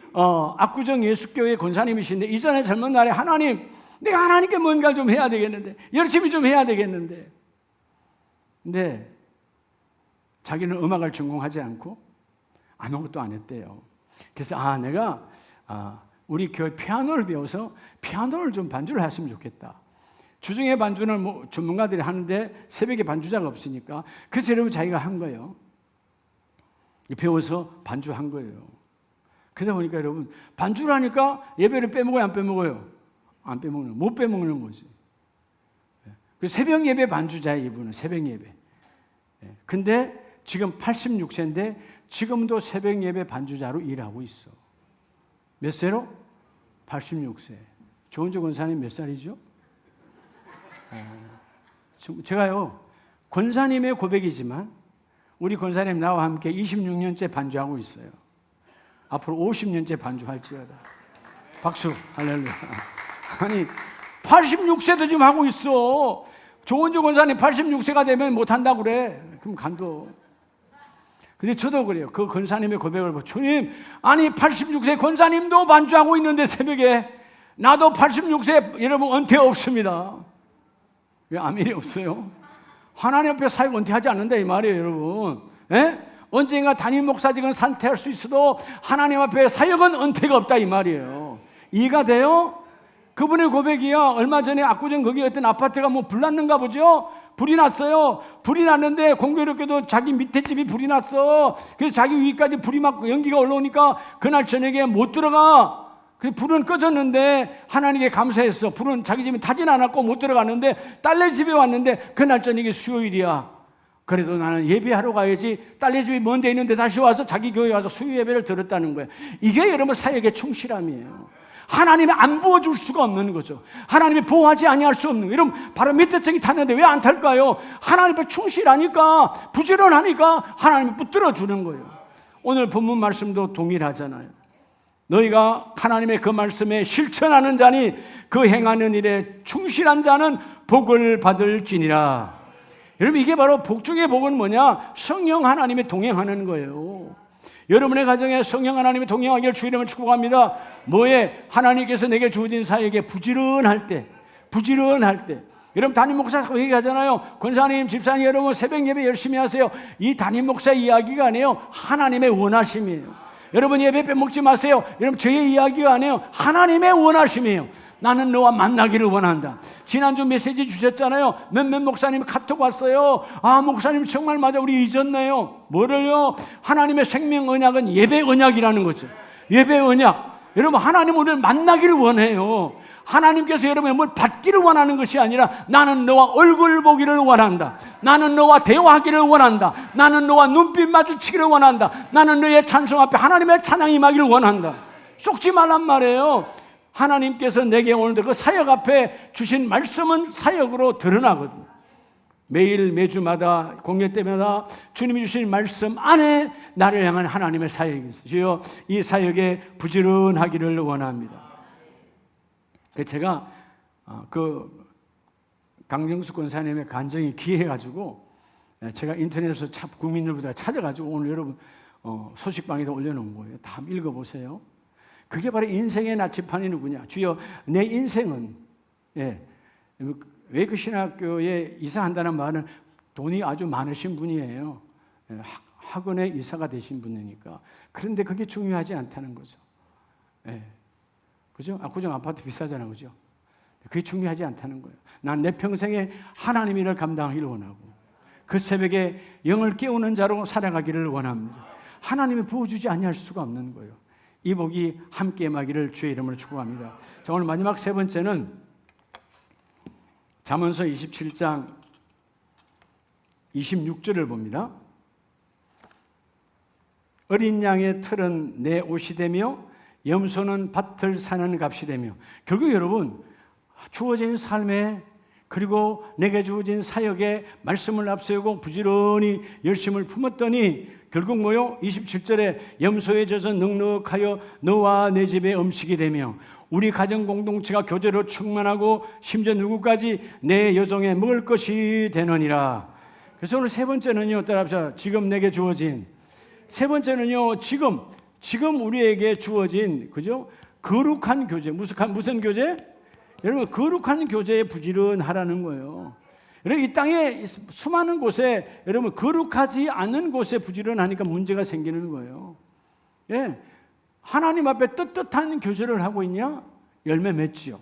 압구정 예수교회 권사님이신데 이전에 젊은 날에 하나님 내가 하나님께 뭔가 좀 해야 되겠는데 열심히 좀 해야 되겠는데 근데 자기는 음악을 전공하지 않고 아무것도 안 했대요. 그래서 내가 우리 교회 피아노를 배워서 피아노를 좀 반주를 했으면 좋겠다. 주중에 반주는 뭐 전문가들이 하는데 새벽에 반주자가 없으니까 그래서 여러분 자기가 한 거예요. 배워서 반주한 거예요. 그러다 보니까 여러분 반주를 하니까 예배를 빼먹어요, 안 빼먹어요? 안 빼먹는, 못 빼먹는 거지. 그 새벽 예배 반주자예요, 이분은 새벽 예배. 근데 지금 86세인데 지금도 새벽 예배 반주자로 일하고 있어. 몇 세로? 86세. 조은주 권사님 몇 살이죠? 제가요 권사님의 고백이지만 우리 권사님 나와 함께 26년째 반주하고 있어요. 앞으로 50년째 반주할지어다. 박수. 할렐루야. 아니 86세도 지금 하고 있어. 조은주 권사님 86세가 되면 못한다고 그래. 그럼 간도. 근데 저도 그래요. 그 권사님의 고백을 보고, 주님, 아니 86세 권사님도 반주하고 있는데 새벽에 나도 86세 여러분 은퇴 없습니다. 왜 아멘이 없어요? 하나님 앞에 사역 은퇴하지 않는다 이 말이에요, 여러분. 예? 언젠가 담임 목사직은 산퇴할 수 있어도 하나님 앞에 사역은 은퇴가 없다 이 말이에요. 이해가 돼요? 그분의 고백이야. 얼마 전에 압구정 거기 어떤 아파트가 뭐 불났는가 보죠? 불이 났어요. 불이 났는데 공교롭게도 자기 밑에 집이 불이 났어. 그래서 자기 위까지 불이 막 연기가 올라오니까 그날 저녁에 못 들어가. 그 불은 꺼졌는데 하나님께 감사했어. 불은 자기 집에 타진 않았고 못 들어갔는데 딸네 집에 왔는데 그날 저녁에 수요일이야. 그래도 나는 예배하러 가야지. 딸네 집이 먼 데 있는데 다시 와서 자기 교회에 와서 수요 예배를 들었다는 거예요. 이게 여러분 사역의 충실함이에요. 하나님이 안 부어줄 수가 없는 거죠. 하나님이 보호하지 아니할 수 없는 거예요. 여러분 바로 밑에 층이 탔는데 왜 안 탈까요? 하나님 앞에 충실하니까, 부지런하니까 하나님이 붙들어 주는 거예요. 오늘 본문 말씀도 동일하잖아요. 너희가 하나님의 그 말씀에 실천하는 자니 그 행하는 일에 충실한 자는 복을 받을지니라. 여러분 이게 바로 복 중의 복은 뭐냐? 성령 하나님이 동행하는 거예요. 여러분의 가정에 성령 하나님이 동행하기를 주 이름으로 축복합니다. 뭐에? 하나님께서 내게 주어진 사역에 부지런할 때. 여러분 담임 목사 자꾸 얘기하잖아요. 권사님, 집사님 여러분 새벽 예배 열심히 하세요. 이 담임 목사 이야기가 아니에요. 하나님의 원하심이에요. 여러분 예배 빼먹지 마세요. 여러분 저의 이야기가 아니에요. 하나님의 원하심이에요. 나는 너와 만나기를 원한다. 지난주 메시지 주셨잖아요. 몇몇 목사님이 카톡 왔어요. 아 목사님 정말 맞아, 우리 잊었네요. 뭐를요? 하나님의 생명 언약은 예배 언약이라는 거죠. 예배 언약. 여러분 하나님 오늘 만나기를 원해요. 하나님께서 여러분의 뭘 받기를 원하는 것이 아니라 나는 너와 얼굴 보기를 원한다. 나는 너와 대화하기를 원한다. 나는 너와 눈빛 마주치기를 원한다. 나는 너의 찬송 앞에 하나님의 찬양이 임하기를 원한다. 쏙지 말란 말이에요. 하나님께서 내게 오늘도 그 사역 앞에 주신 말씀은 사역으로 드러나거든요. 매일 매주마다 공예 때마다 주님이 주신 말씀 안에 나를 향한 하나님의 사역이 있어요. 이 사역에 부지런하기를 원합니다. 제가 그 강정수 권사님의 간증이 귀해가지고 제가 인터넷에서 국민들보다 찾아가지고 오늘 여러분 소식방에다 올려놓은 거예요. 다 한번 읽어보세요. 그게 바로 인생의 나침판이 누구냐? 주여 내 인생은 외국 신학교에 이사한다는 말은 돈이 아주 많으신 분이에요. 학원에 이사가 되신 분이니까. 그런데 그게 중요하지 않다는 거죠. 그죠? 압구정 아파트 비싸잖아요. 그죠? 그게 중요하지 않다는 거예요. 난 내 평생에 하나님 일을 감당하기를 원하고 그 새벽에 영을 깨우는 자로 살아가기를 원합니다. 하나님이 부어주지 아니할 수가 없는 거예요. 이 복이 함께 임하기를 주의 이름으로 축복합니다. 자, 오늘 마지막 세 번째는 잠언서 27장 26절을 봅니다. 어린 양의 털은 내 옷이 되며 염소는 밭을 사는 값이 되며. 결국 여러분 주어진 삶에 그리고 내게 주어진 사역에 말씀을 앞세우고 부지런히 열심을 품었더니 결국 뭐요? 27절에 염소에 젖어 넉넉하여 너와 내 집의 음식이 되며 우리 가정 공동체가 교제로 충만하고 심지어 누구까지 내 여종에 먹을 것이 되느니라. 그래서 오늘 세 번째는요, 따라합시다. 지금 내게 주어진. 세 번째는요, 지금 우리에게 주어진, 그죠? 거룩한 교제. 무슨 교제? 여러분, 거룩한 교제에 부지런하라는 거예요. 여러분, 이 땅에 수많은 곳에 여러분 거룩하지 않은 곳에 부지런하니까 문제가 생기는 거예요. 예, 하나님 앞에 떳떳한 교제를 하고 있냐? 열매 맺지요.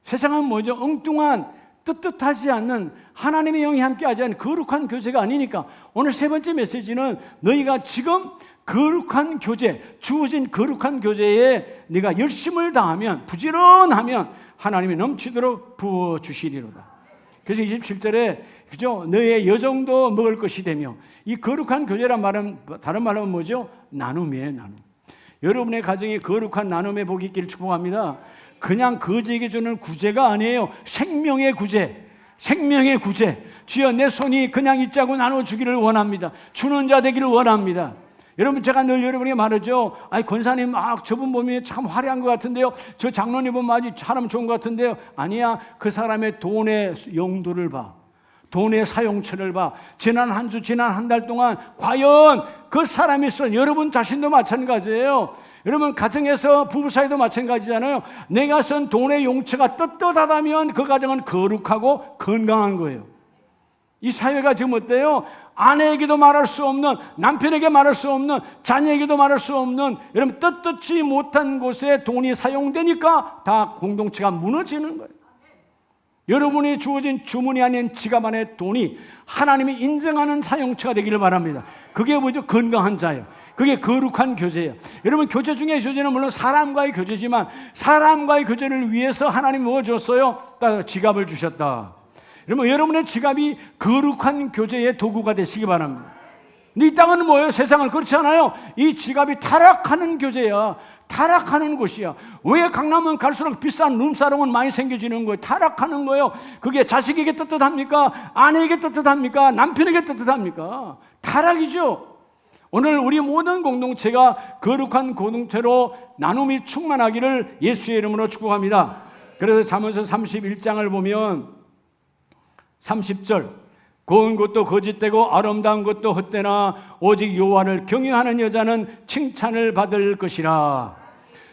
세상은 뭐죠? 엉뚱한 떳떳하지 않는 하나님의 영이 함께하지 않은 거룩한 교제가 아니니까 오늘 세 번째 메시지는 너희가 지금 거룩한 교제, 주어진 거룩한 교제에 네가 열심을 다하면 부지런하면 하나님이 넘치도록 부어주시리로다. 그래서 27절에 그죠? 너의 여종도 먹을 것이 되며 이 거룩한 교제란 말은 다른 말로 하면 뭐죠? 나눔이에요. 나눔. 여러분의 가정에 거룩한 나눔의 복이 있기를 축복합니다. 그냥 거지에게 주는 구제가 아니에요. 생명의 구제. 생명의 구제. 주여 내 손이 그냥 있지 않고 나눠주기를 원합니다. 주는 자 되기를 원합니다. 여러분 제가 늘 여러분에게 말하죠. 아니 권사님 저분 보면 참 화려한 것 같은데요. 저 장로님 보면 아주 사람 좋은 것 같은데요. 아니야. 그 사람의 돈의 용도를 봐. 돈의 사용처를 봐. 지난 한 주, 지난 한 달 동안 과연 그 사람이 쓴, 여러분 자신도 마찬가지예요. 여러분 가정에서 부부 사이도 마찬가지잖아요. 내가 쓴 돈의 용처가 떳떳하다면 그 가정은 거룩하고 건강한 거예요. 이 사회가 지금 어때요? 아내에게도 말할 수 없는, 남편에게 말할 수 없는, 자녀에게도 말할 수 없는, 여러분 떳떳지 못한 곳에 돈이 사용되니까 다 공동체가 무너지는 거예요. 여러분이 주어진 주머니 아닌 지갑 안에 돈이 하나님이 인정하는 사용처가 되기를 바랍니다. 그게 뭐죠? 건강한 자예요. 그게 거룩한 교제예요. 여러분 교제 중에 교제는 물론 사람과의 교제지만 사람과의 교제를 위해서 하나님이 뭐 줬어요? 지갑을 주셨다. 여러분 여러분의 지갑이 거룩한 교제의 도구가 되시기 바랍니다. 근데 이 땅은 뭐예요? 세상을 그렇지 않아요. 이 지갑이 타락하는 교제야. 타락하는 곳이야. 왜 강남은 갈수록 비싼 룸사롱은 많이 생겨지는 거예요? 타락하는 거예요. 그게 자식에게 떳떳합니까? 아내에게 떳떳합니까? 남편에게 떳떳합니까? 타락이죠. 오늘 우리 모든 공동체가 거룩한 공동체로 나눔이 충만하기를 예수의 이름으로 축복합니다. 그래서 잠언서 31장을 보면 30절, 고운 것도 거짓되고 아름다운 것도 헛되나 오직 여호와를 경외하는 여자는 칭찬을 받을 것이라.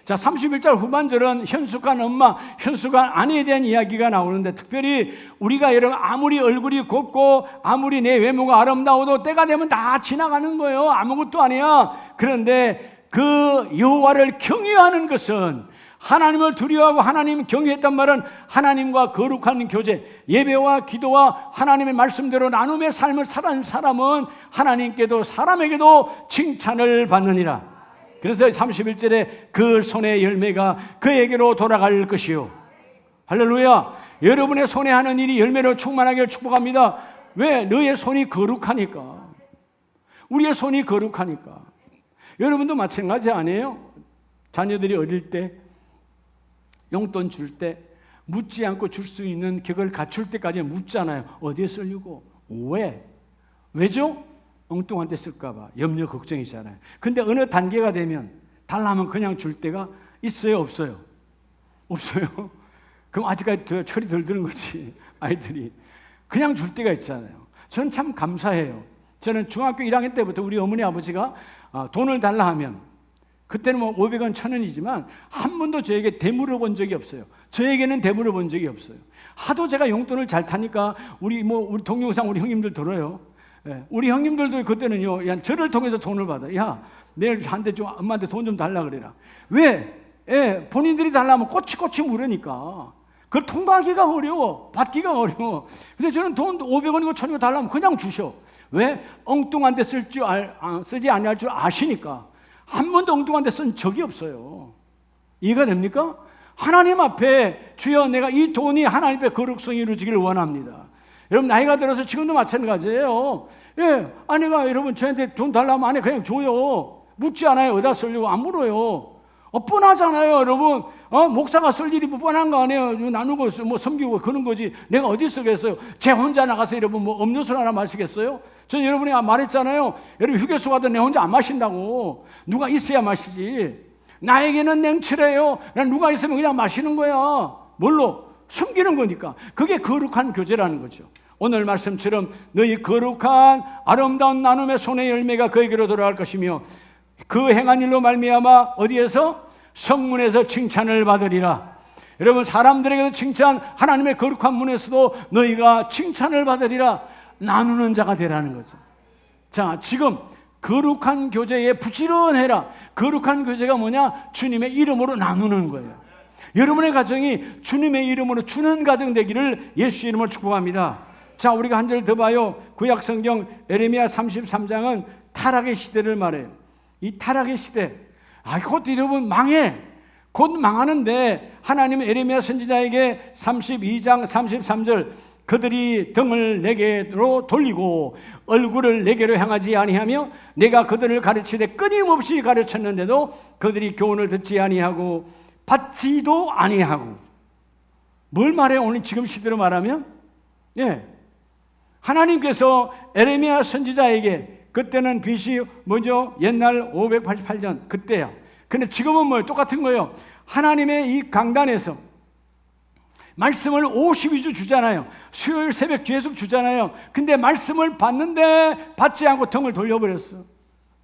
자, 31절 후반절은 현숙한 엄마, 현숙한 아내에 대한 이야기가 나오는데, 특별히 우리가 여러분 아무리 얼굴이 곱고 아무리 내 외모가 아름다워도 때가 되면 다 지나가는 거예요. 아무것도 아니야. 그런데 그 여호와를 경외하는 것은, 하나님을 두려워하고 하나님 경외했단 말은 하나님과 거룩한 교제, 예배와 기도와 하나님의 말씀대로 나눔의 삶을 살아가는 사람은 하나님께도 사람에게도 칭찬을 받느니라. 그래서 31절에 그 손의 열매가 그에게로 돌아갈 것이요. 할렐루야. 여러분의 손에 하는 일이 열매로 충만하기를 축복합니다. 왜? 너의 손이 거룩하니까. 우리의 손이 거룩하니까. 여러분도 마찬가지 아니에요? 자녀들이 어릴 때 용돈 줄 때 묻지 않고 줄 수 있는 격을 갖출 때까지 묻잖아요. 어디에 쓰려고? 왜? 왜죠? 엉뚱한 데 쓸까 봐 염려 걱정이잖아요. 근데 어느 단계가 되면 달라면 그냥 줄 때가 있어요, 없어요? 없어요. 그럼 아직까지 철이 덜 드는 거지. 아이들이 그냥 줄 때가 있잖아요. 저는 참 감사해요. 저는 중학교 1학년 때부터 우리 어머니 아버지가 돈을 달라 하면, 그때는 뭐 500원, 1000원이지만 한 번도 저에게 대물어 본 적이 없어요. 저에게는 대물어 본 적이 없어요. 하도 제가 용돈을 잘 타니까 우리 동영상 우리 형님들 들어요. 예, 우리 형님들도 그때는요, 야, 저를 통해서 돈을 받아. 야, 내일 한테 좀 엄마한테 돈 좀 달라 그래라. 왜? 예, 본인들이 달라면 꼬치꼬치 물으니까. 그걸 통과하기가 어려워. 받기가 어려워. 근데 저는 돈 500원이고 1000원이고 달라면 그냥 주셔. 왜? 엉뚱한 데 쓰지 아니할 줄 아시니까. 한 번도 엉뚱한 데 쓴 적이 없어요. 이해가 됩니까? 하나님 앞에 주여 내가 이 돈이 하나님 앞에 거룩성이 이루어지기를 원합니다. 여러분 나이가 들어서 지금도 마찬가지예요. 예, 아내가 여러분 저한테 돈 달라면 아내 그냥 줘요. 묻지 않아요. 어디다 쓰려고 안 물어요. 뻔하잖아요, 여러분. 목사가 쓸 일이 뻔한 거 아니에요. 나누고 뭐 섬기고 그런 거지. 내가 어디 쓰겠어요? 제 혼자 나가서 여러분 뭐 음료수 하나 마시겠어요? 전 여러분이 말했잖아요. 여러분 휴게소 가도 내 혼자 안 마신다고. 누가 있어야 마시지. 나에게는 냉철해요. 누가 있으면 그냥 마시는 거야. 뭘로? 숨기는 거니까. 그게 거룩한 교제라는 거죠. 오늘 말씀처럼 너희 거룩한 아름다운 나눔의 손의 열매가 그에게로 돌아갈 것이며 그 행한 일로 말미암아 어디에서? 성문에서 칭찬을 받으리라. 여러분 사람들에게도 칭찬, 하나님의 거룩한 문에서도 너희가 칭찬을 받으리라. 나누는 자가 되라는 거죠. 자, 지금 거룩한 교제에 부지런해라. 거룩한 교제가 뭐냐? 주님의 이름으로 나누는 거예요. 여러분의 가정이 주님의 이름으로 주는 가정 되기를 예수 이름으로 축복합니다. 자, 우리가 한 절 더 봐요. 구약 성경 에레미야 33장은 타락의 시대를 말해요. 이 타락의 시대, 이것도 여러분 망해. 곧 망하는데 하나님은 에레미야 선지자에게 32장 33절 그들이 등을 내게로 돌리고 얼굴을 내게로 향하지 아니하며 내가 그들을 가르치되 끊임없이 가르쳤는데도 그들이 교훈을 듣지 아니하고 받지도 아니하고. 뭘 말해요? 오늘 지금 시대로 말하면 하나님께서 에레미야 선지자에게, 그때는 BC 뭐죠? 옛날 588년 그때야. 근데 지금은 뭐예요? 똑같은 거예요. 하나님의 이 강단에서 말씀을 52주 주잖아요. 수요일 새벽 계속 주잖아요. 근데 말씀을 받는데 받지 않고 등을 돌려버렸어.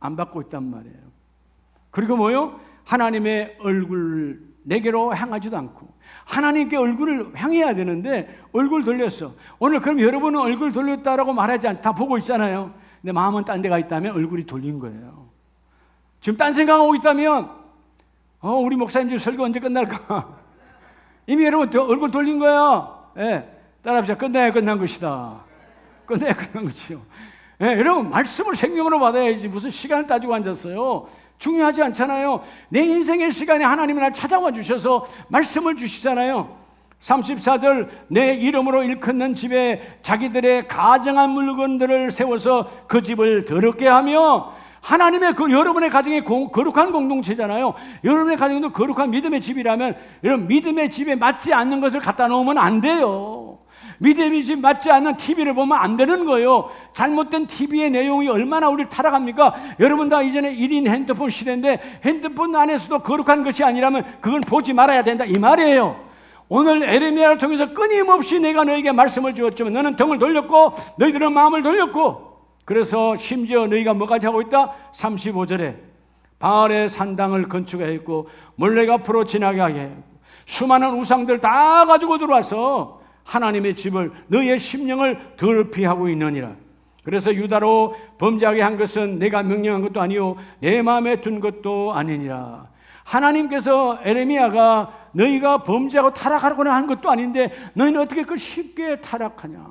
안 받고 있단 말이에요. 그리고 뭐요? 하나님의 얼굴을 내게로 향하지도 않고 하나님께 얼굴을 향해야 되는데 얼굴 돌렸어. 오늘 그럼 여러분은 얼굴 돌렸다라고 말하지 않, 다 보고 있잖아요. 근데 마음은 딴 데가 있다면 얼굴이 돌린 거예요. 지금 딴 생각하고 있다면 우리 목사님 지금 설교 언제 끝날까? 이미 여러분 얼굴 돌린 거야. 예, 따라합시다. 끝나야 끝난 것이다. 끝나야 끝난 것이요. 예, 여러분 말씀을 생명으로 받아야지 무슨 시간을 따지고 앉았어요. 중요하지 않잖아요. 내 인생의 시간에 하나님이 날 찾아와 주셔서 말씀을 주시잖아요. 34절 내 이름으로 일컫는 집에 자기들의 가정한 물건들을 세워서 그 집을 더럽게 하며 하나님의 여러분의 가정이 거룩한 공동체잖아요. 여러분의 가정도 거룩한 믿음의 집이라면 여러분 믿음의 집에 맞지 않는 것을 갖다 놓으면 안 돼요. 믿음의 집 맞지 않는 TV를 보면 안 되는 거예요. 잘못된 TV의 내용이 얼마나 우리를 타락합니까? 여러분 다 이전에 1인 핸드폰 시대인데 핸드폰 안에서도 거룩한 것이 아니라면 그건 보지 말아야 된다 이 말이에요. 오늘 에레미야를 통해서 끊임없이 내가 너에게 말씀을 주었지만 너는 등을 돌렸고 너희들은 마음을 돌렸고 그래서 심지어 너희가 뭐까지 하고 있다? 35절에 바알의 산당을 건축했고 몰렉 앞으로 지나게 하게 했고 수많은 우상들 다 가지고 들어와서 하나님의 집을 너희의 심령을 더럽히 하고 있느니라. 그래서 유다로 범죄하게 한 것은 내가 명령한 것도 아니요 내 마음에 둔 것도 아니니라. 하나님께서 에레미야가 너희가 범죄하고 타락하려고 한 것도 아닌데 너희는 어떻게 그걸 쉽게 타락하냐.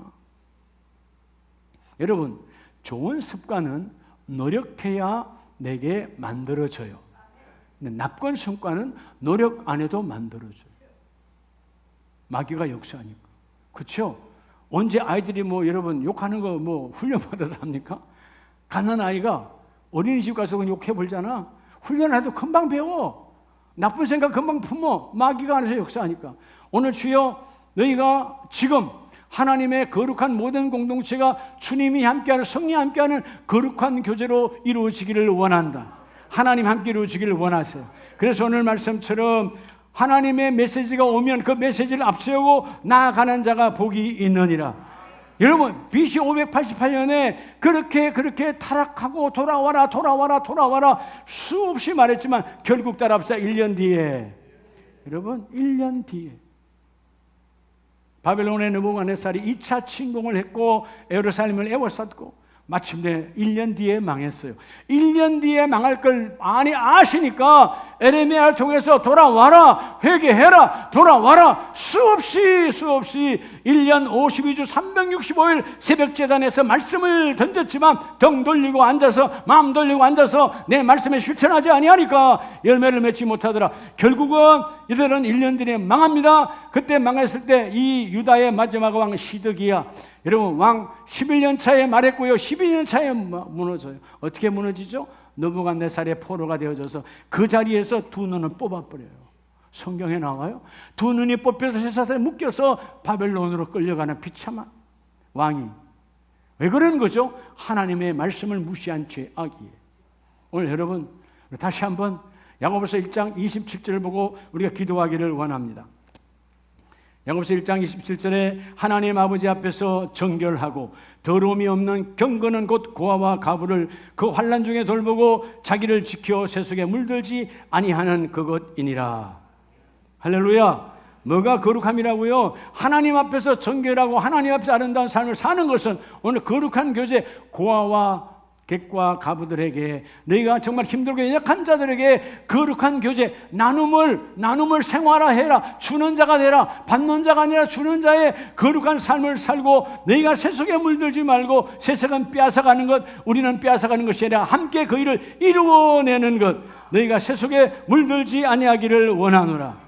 여러분 좋은 습관은 노력해야 내게 만들어져요. 근데 나쁜 습관은 노력 안 해도 만들어져요. 마귀가 역사하니까. 그렇죠? 언제 아이들이 여러분 욕하는 거 훈련받아서 합니까? 가난 아이가 어린이집 가서 욕해 볼잖아. 훈련해도 금방 배워. 나쁜 생각 금방 품어. 마귀가 안에서 역사하니까. 오늘 주여 너희가 지금 하나님의 거룩한 모든 공동체가 주님이 함께하는 성령이 함께하는 거룩한 교제로 이루어지기를 원한다. 하나님 함께 이루어지기를 원하세요. 그래서 오늘 말씀처럼 하나님의 메시지가 오면 그 메시지를 앞세우고 나아가는 자가 복이 있느니라. 여러분 BC 588년에 그렇게 타락하고 돌아와라 수없이 말했지만 결국 따라합시다. 1년 뒤에 여러분 1년 뒤에 바벨론의 느부갓네살이 2차 침공을 했고 예루살렘을 에워쌌고 마침내 1년 뒤에 망했어요. 1년 뒤에 망할 걸 아시니까 에레미야를 통해서 돌아와라, 회개해라, 돌아와라 수없이 1년 52주 365일 새벽재단에서 말씀을 던졌지만 등 돌리고 앉아서 마음 돌리고 앉아서 내 말씀에 실천하지 아니하니까 열매를 맺지 못하더라. 결국은 이들은 1년 뒤에 망합니다. 그때 망했을 때 이 유다의 마지막 왕 시드기야 여러분 왕 11년 차에 말했고요. 12년 차에 무너져요. 어떻게 무너지죠? 느부갓네살의 포로가 되어져서 그 자리에서 두 눈을 뽑아버려요. 성경에 나와요. 두 눈이 뽑혀서 쇠사슬에 묶여서 바벨론으로 끌려가는 비참한 왕이. 왜 그러는 거죠? 하나님의 말씀을 무시한 죄악이에요. 오늘 여러분 다시 한번 야고보서 1장 27절을 보고 우리가 기도하기를 원합니다. 야고보서 1장 27절에 하나님 아버지 앞에서 정결하고 더러움이 없는 경건은 곧 고아와 가부를 그 환난 중에 돌보고 자기를 지켜 세속에 물들지 아니하는 그것이니라. 할렐루야. 뭐가 거룩함이라고요? 하나님 앞에서 정결하고 하나님 앞에서 아름다운 삶을 사는 것은 오늘 거룩한 교제 고아와 객과 가부들에게 너희가 정말 힘들고 연약한 자들에게 거룩한 교제 나눔을 생활화해라. 주는 자가 되라. 받는 자가 아니라 주는 자의 거룩한 삶을 살고 너희가 세속에 물들지 말고 세속은 빼앗아가는 것 우리는 빼앗아가는 것이 아니라 함께 그 일을 이루어내는 것 너희가 세속에 물들지 아니하기를 원하노라.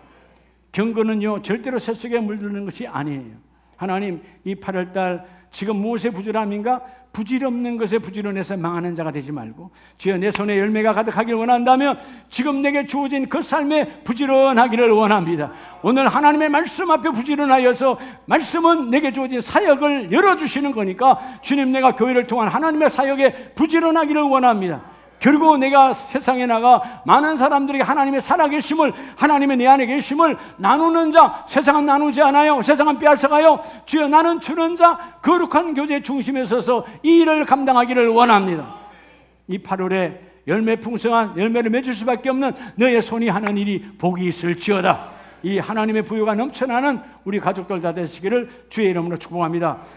경건은요 절대로 세속에 물드는 것이 아니에요. 하나님 이 8월달 지금 무엇의 부지런함인가? 부질없는 것에 부지런해서 망하는 자가 되지 말고 주여 내 손에 열매가 가득하기를 원한다면 지금 내게 주어진 그 삶에 부지런하기를 원합니다. 오늘 하나님의 말씀 앞에 부지런하여서 말씀은 내게 주어진 사역을 열어주시는 거니까 주님 내가 교회를 통한 하나님의 사역에 부지런하기를 원합니다. 그리고 내가 세상에 나가 많은 사람들에게 하나님의 살아계심을, 하나님의 내 안에 계심을 나누는 자, 세상은 나누지 않아요. 세상은 빼앗아가요. 주여, 나는 주는 자, 거룩한 교제 중심에 서서 이 일을 감당하기를 원합니다. 이 8월에 열매 풍성한 열매를 맺을 수밖에 없는 너의 손이 하는 일이 복이 있을지어다. 이 하나님의 부유가 넘쳐나는 우리 가족들 다 되시기를 주의 이름으로 축복합니다.